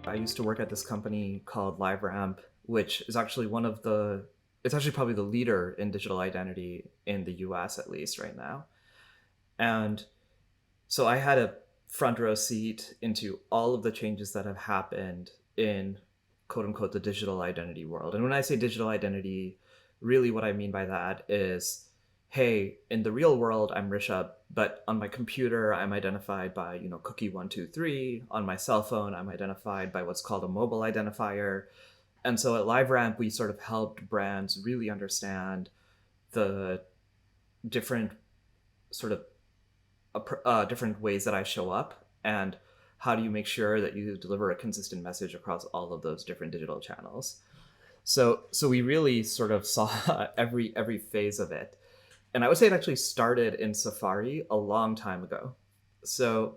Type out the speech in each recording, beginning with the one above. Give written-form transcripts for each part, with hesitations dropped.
I used to work at this company called LiveRamp, which is actually it's actually probably the leader in digital identity in the US, at least right now. And so I had a front row seat into all of the changes that have happened in quote unquote the digital identity world. And when I say digital identity, really what I mean by that is, hey, in the real world, I'm Rishabh, but on my computer, I'm identified by, cookie 123. On my cell phone, I'm identified by what's called a mobile identifier. And so at LiveRamp, we sort of helped brands really understand the different sort of different ways that I show up, and how do you make sure that you deliver a consistent message across all of those different digital channels. So we really sort of saw every phase of it. And I would say it actually started in Safari a long time ago. So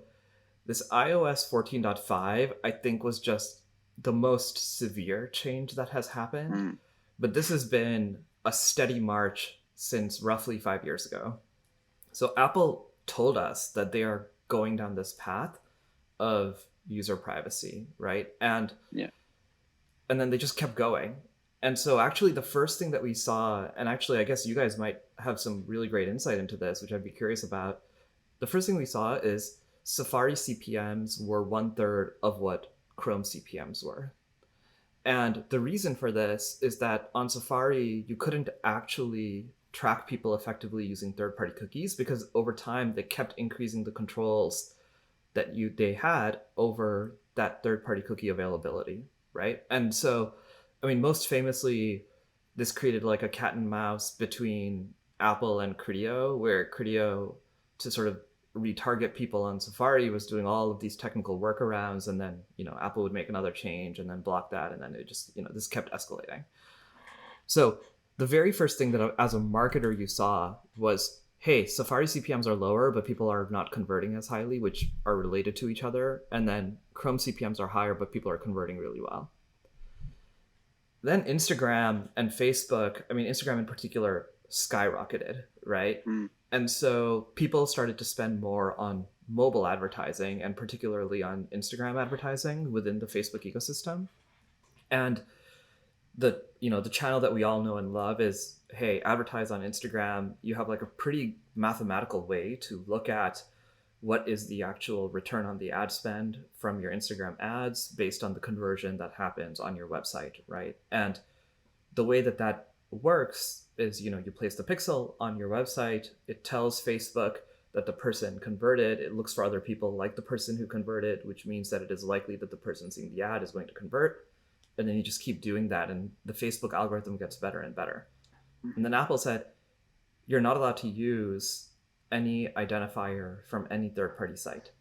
this iOS 14.5, I think, was just the most severe change that has happened. But this has been a steady march since roughly 5 years ago. So Apple told us that they are going down this path of user privacy, right? And then they just kept going. And so actually the first thing that we saw, and actually I guess you guys might have some really great insight into this, which I'd be curious about. The first thing we saw is Safari CPMs were 1/3 of what Chrome CPMs were. And the reason for this is that on Safari, you couldn't actually track people effectively using third-party cookies, because over time they kept increasing the controls that they had over that third-party cookie availability, right? And so, I mean, most famously, this created like a cat and mouse between Apple and Criteo, where Criteo, to sort of retarget people on Safari, was doing all of these technical workarounds, and then Apple would make another change and then block that, and then it just this kept escalating. So the very first thing that as a marketer you saw was, hey, Safari CPMs are lower, but people are not converting as highly, which are related to each other. And then Chrome CPMs are higher, but people are converting really well. Then Instagram and Facebook, I mean, Instagram in particular, skyrocketed, right? And so people started to spend more on mobile advertising, and particularly on Instagram advertising within the Facebook ecosystem. And the channel that we all know and love is, hey, advertise on Instagram. You have like a pretty mathematical way to look at what is the actual return on the ad spend from your Instagram ads based on the conversion that happens on your website, right? And the way that works is, you place the pixel on your website. It tells Facebook that the person converted. It looks for other people like the person who converted, which means that it is likely that the person seeing the ad is going to convert. And then you just keep doing that, and the Facebook algorithm gets better and better. And then Apple said, you're not allowed to use any identifier from any third-party site.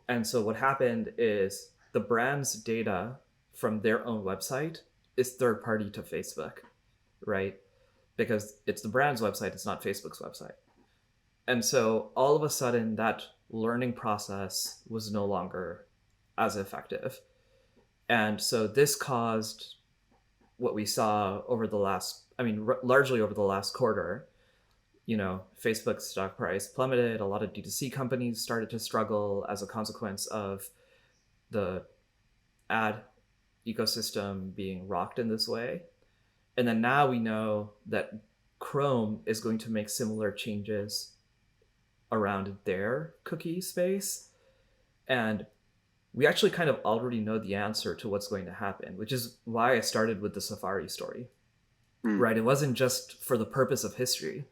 And so what happened is the brand's data from their own website is third-party to Facebook, right? Because it's the brand's website, it's not Facebook's website. And so all of a sudden, that learning process was no longer as effective. And so this caused what we saw over the last, largely over the last quarter. Facebook's stock price plummeted. A lot of D2C companies started to struggle as a consequence of the ad ecosystem being rocked in this way. And then now we know that Chrome is going to make similar changes around their cookie space. And we actually kind of already know the answer to what's going to happen, which is why I started with the Safari story, right? It wasn't just for the purpose of history.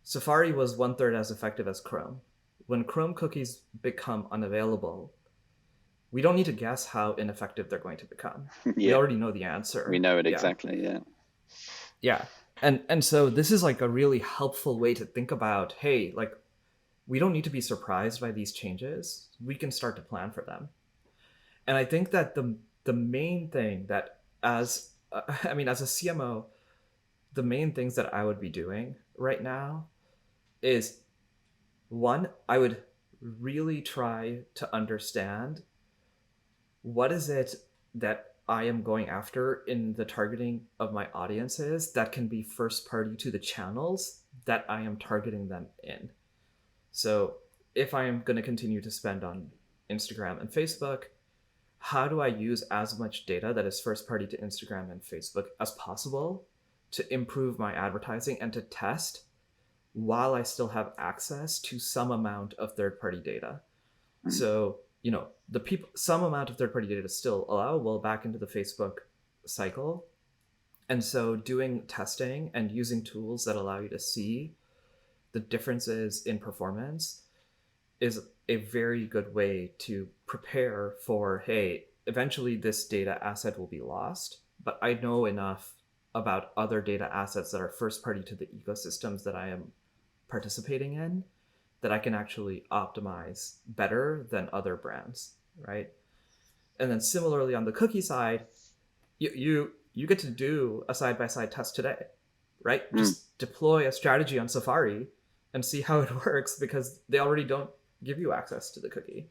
Safari was 1/3 as effective as Chrome. When Chrome cookies become unavailable, we don't need to guess how ineffective they're going to become. We already know the answer. We know it exactly, Yeah. And so this is like a really helpful way to think about, hey, like, we don't need to be surprised by these changes. We can start to plan for them. And I think that the main thing that as a CMO, the main things that I would be doing right now is, one, I would really try to understand what is it that I am going after in the targeting of my audiences that can be first party to the channels that I am targeting them in. So if I'm going to continue to spend on Instagram and Facebook, how do I use as much data that is first party to Instagram and Facebook as possible to improve my advertising and to test while I still have access to some amount of third party data? Mm. So, the people, some amount of third party data is still allowable back into the Facebook cycle. And so, doing testing and using tools that allow you to see the differences in performance is a very good way to prepare for, hey, eventually this data asset will be lost, but I know enough about other data assets that are first party to the ecosystems that I am participating in that I can actually optimize better than other brands, right? And then similarly on the cookie side, you get to do a side by side test today, right? Mm. Just deploy a strategy on Safari and see how it works because they already don't give you access to the cookie,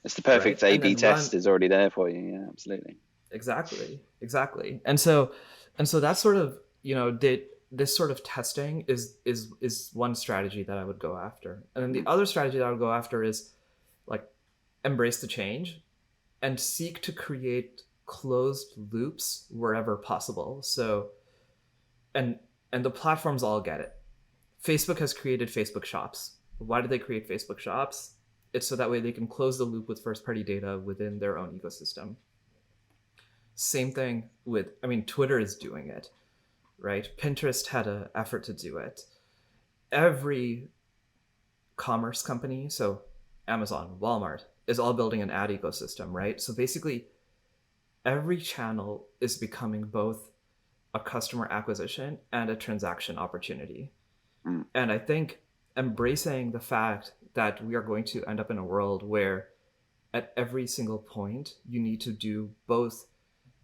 It's the perfect right? And A/B then run test is already there for you. Yeah, absolutely. exactly. And so that's sort of, this sort of testing is one strategy that I would go after. And then the Mm. other strategy that I would go after is like embrace the change and seek to create closed loops wherever possible. So and and the platforms all get it. Facebook has created Facebook shops. Why do they create Facebook shops? It's so that way they can close the loop with first party data within their own ecosystem. Same thing with, I mean, Twitter is doing it, right? Pinterest had an effort to do it. Every commerce company, so Amazon, Walmart, is all building an ad ecosystem, right? So basically, every channel is becoming both a customer acquisition and a transaction opportunity. Mm. And I think embracing the fact that we are going to end up in a world where at every single point you need to do both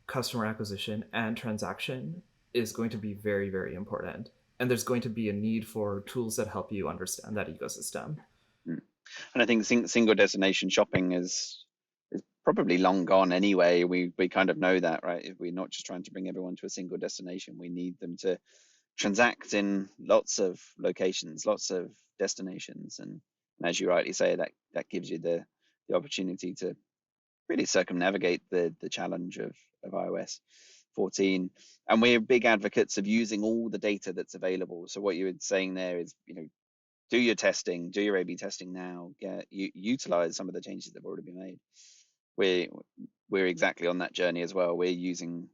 customer acquisition and transaction is going to be very, very important. And there's going to be a need for tools that help you understand that ecosystem. Mm. And I think single destination shopping is probably long gone anyway. We kind of know that, right? If we're not just trying to bring everyone to a single destination, we need them to transact in lots of locations, lots of destinations, and as you rightly say, that gives you the opportunity to really circumnavigate the challenge of iOS 14. And we're big advocates of using all the data that's available. So what you were saying there is, do your testing, do your A/B testing now, utilize some of the changes that have already been made. We're we're exactly on that journey as well. We're using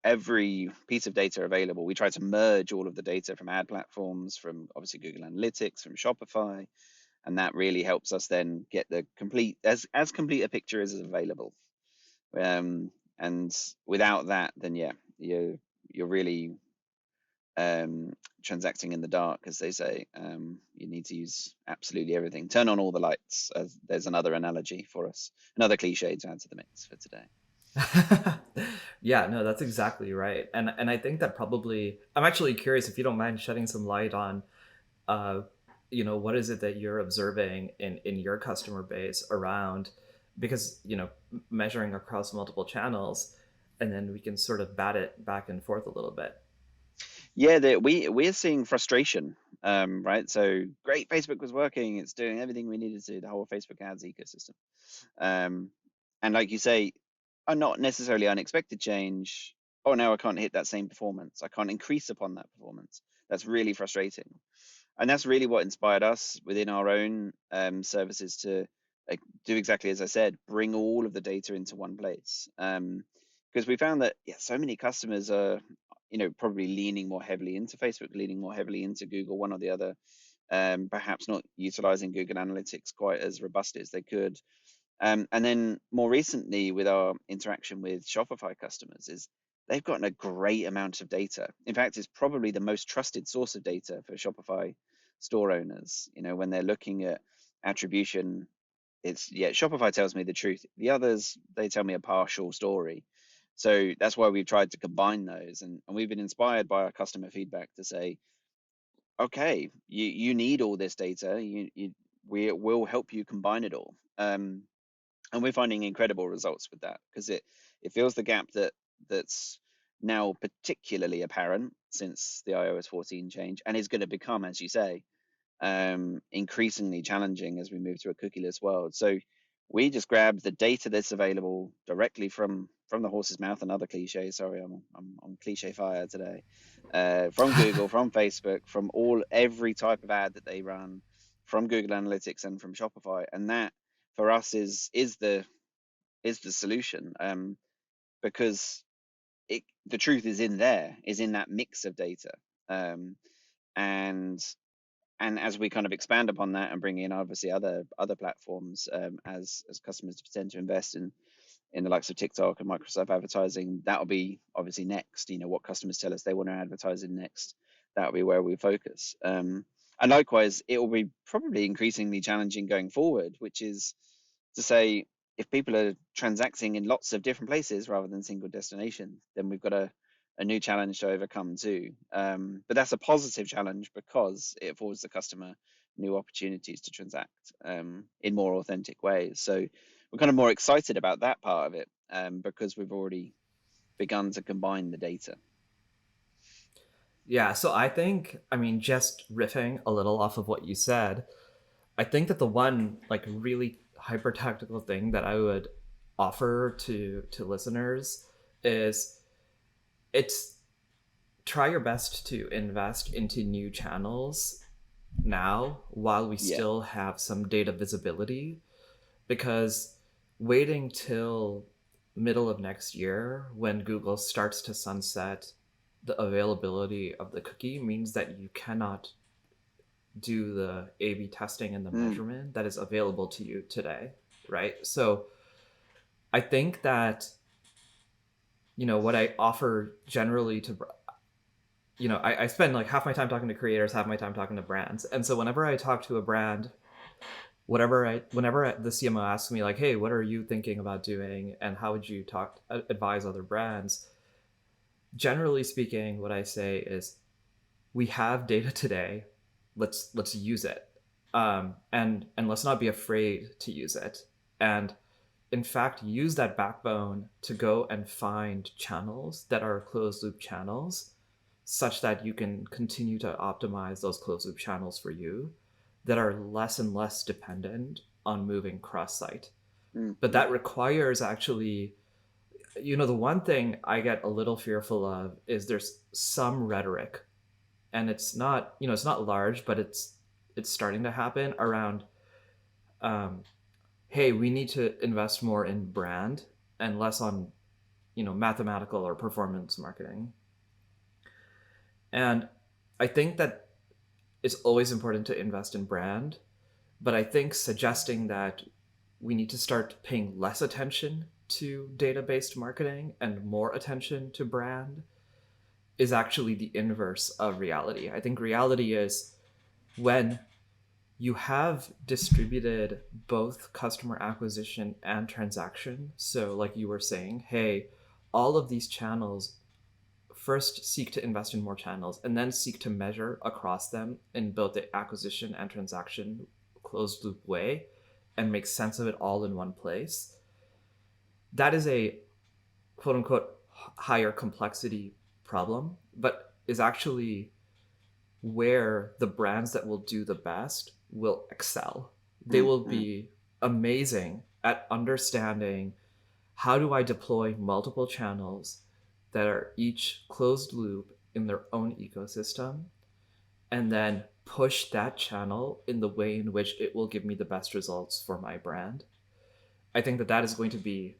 every piece of data available. We try to merge all of the data from ad platforms, from obviously Google Analytics, from Shopify, and that really helps us then get the complete as complete a picture as is available. And without that, then yeah, you're really transacting in the dark, as they say. You need to use absolutely everything. Turn on all the lights. There's another analogy for us, another cliche to add to the mix for today. Yeah, no, that's exactly right. And I think that probably, I'm actually curious if you don't mind shedding some light on uh what is it that you're observing in your customer base around, because measuring across multiple channels, and then we can sort of bat it back and forth a little bit. Yeah, we're seeing frustration, right? So great, Facebook was working; it's doing everything we needed to, the whole Facebook ads ecosystem. Um, and like you say, are not necessarily unexpected change. Oh, now I can't hit that same performance. I can't increase upon that performance. That's really frustrating. And that's really what inspired us within our own services to do exactly as I said, bring all of the data into one place. Because we found that so many customers are, probably leaning more heavily into Facebook, leaning more heavily into Google, one or the other. Perhaps not utilizing Google Analytics quite as robust as they could. And then more recently, with our interaction with Shopify customers, is they've gotten a great amount of data. In fact, it's probably the most trusted source of data for Shopify store owners. When they're looking at attribution, Shopify tells me the truth. The others, they tell me a partial story. So that's why we've tried to combine those, and we've been inspired by our customer feedback to say, okay, you need all this data. We will help you combine it all. And we're finding incredible results with that because it fills the gap that's now particularly apparent since the iOS 14 change, and is going to become, as you say, increasingly challenging as we move to a cookieless world. So we just grab the data that's available directly from the horse's mouth. Another cliche. Sorry, I'm on cliche fire today. From Google, from Facebook, from every type of ad that they run, from Google Analytics and from Shopify, and that for us is the solution, because the truth is in that mix of data, and as we kind of expand upon that and bring in obviously other platforms, as customers tend to invest in the likes of TikTok and Microsoft advertising, that'll be obviously next. What customers tell us they want to advertise in next, that'll be where we focus. And likewise, it will be probably increasingly challenging going forward, which is to say, if people are transacting in lots of different places rather than single destination, then we've got a new challenge to overcome too. But that's a positive challenge because it affords the customer new opportunities to transact in more authentic ways. So we're kind of more excited about that part of it, because we've already begun to combine the data. Yeah, so I mean, just riffing a little off of what you said, I think that the one like really hyper tactical thing that I would offer to listeners is it's try your best to invest into new channels now while we Yeah. still have some data visibility, because waiting till middle of next year when Google starts to sunset the availability of the cookie means that you cannot do the A/B testing and the Mm. measurement that is available to you today, right? So I think that what I offer generally to I spend like half my time talking to creators, half my time talking to brands, and so whenever I talk to a brand, whenever the CMO asks me like, hey, what are you thinking about doing and how would you advise other brands, generally speaking, what I say is we have data today, let's use it, and let's not be afraid to use it, and in fact use that backbone to go and find channels that are closed loop channels such that you can continue to optimize those closed loop channels for you that are less and less dependent on moving cross site. Mm. But that requires actually, the one thing I get a little fearful of is there's some rhetoric, and it's not, it's not large, but it's starting to happen around, um, hey, we need to invest more in brand and less on, mathematical or performance marketing. And I think that it's always important to invest in brand, but I think suggesting that we need to start paying less attention to data-based marketing and more attention to brand is actually the inverse of reality. I think reality is when you have distributed both customer acquisition and transaction. So, like you were saying, hey, all of these channels, first seek to invest in more channels and then seek to measure across them in both the acquisition and transaction closed loop way and make sense of it all in one place. That is a quote unquote higher complexity problem, but is actually where the brands that will do the best will excel. They will be amazing at understanding how do I deploy multiple channels that are each closed loop in their own ecosystem, and then push that channel in the way in which it will give me the best results for my brand. I think that that is going to be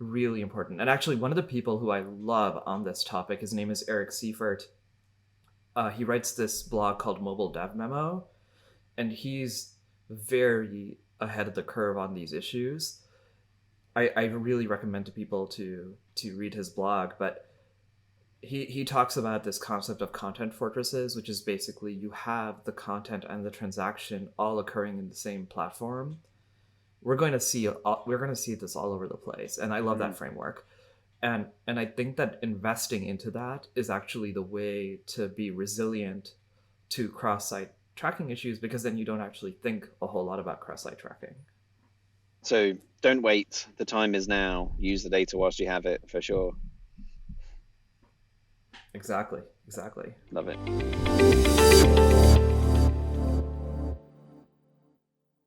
really important. And actually, one of the people who I love on this topic, his name is Eric Seifert. He writes this blog called Mobile Dev Memo, and he's very ahead of the curve on these issues. I really recommend to people to read his blog, but he talks about this concept of content fortresses, which is basically you have the content and the transaction all occurring in the same platform. We're going to see this all over the place, and I love that framework. And I think that investing into that is actually the way to be resilient to cross-site tracking issues, because then you don't actually think a whole lot about cross-site tracking. So don't wait. The time is now. Use the data whilst you have it, for sure. Exactly. Love it.